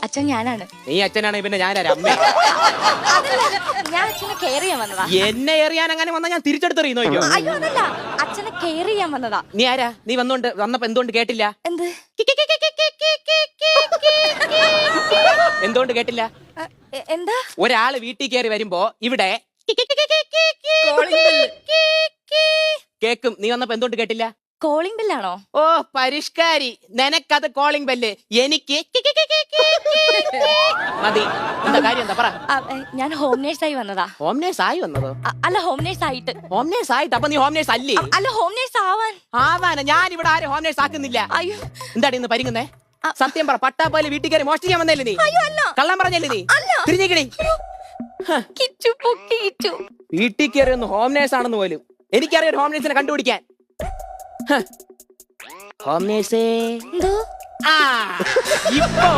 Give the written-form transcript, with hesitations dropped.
അച്ഛൻ ഞാനാണ്. നീ അച്ഛനാണെങ്കിൽ പിന്നെ ഞാനാ അമ്മ. ഞാൻ അച്ഛനെ കെയർ ചെയ്യാൻ വന്നതാ. എന്നെ എറിയാൻ അങ്ങനെ വന്നാ ഞാൻ തിരിച്ചെടുത്തെറിയുന്നോ? അയ്യോ അതല്ല, അച്ഛനെ കെയർ ചെയ്യാൻ വന്നതാ. നീ ആരാ? നീ വന്നപ്പോ എന്തുകൊണ്ട് കേട്ടില്ല? എന്ത്? എന്തുകൊണ്ട് കേട്ടില്ല? എന്താ? ഒരാള് വീട്ടിൽ കയറി വരുമ്പോ ഇവിടെ കേക്കും. നീ വന്നപ്പോ എന്തുകൊണ്ട് കേട്ടില്ല? കോളിംഗ് ബെല്ലാണോ? ഓ പരിഷ്കാരി, നിനക്കത് കോളിംഗ് ബെല്ല്, എനിക്ക് മതി. എന്താ കാര്യം? എന്താ പറ. ഞാൻ ഹോം നേഴ്സായി വന്നതാ. ഹോം നേഴ്സ് ആയി വന്നതോ? അല്ല, ഹോം നേഴ്സ് ആയിട്ട്. ഹോം നേഴ്സ് ആയിട്ട്? അപ്പൊ നീ ഹോം നേഴ്സ് അല്ലേ? അല്ല, ഹോം നേഴ്സ് ആവാൻ. ആവാന? ഞാൻ ഇവിടെ ആരും ഹോം നേഴ്സ് ആക്കുന്നില്ല. അയ്യോ, എന്താടി ഇന്ന് പരിങ്ങുന്നേ? സത്യം പറ, പട്ടാപ്പാല് വീട്ടിൽ കയറി മോഷ്ടിക്കാൻ വന്നല്ലേ നീ? കള്ളം പറഞ്ഞല്ലേ നീ? തിരിഞ്ഞിക്കണി. വീട്ടിൽ കയറി ഒന്ന് ഹോം നേഴ്സ് ആണെന്ന് പോലും എനിക്കറിയാം. ഹോം നേഴ്സിനെ കണ്ടുപിടിക്കാൻ. ഹോം നേഴ്സേ, എന്തോ ഇപ്പോ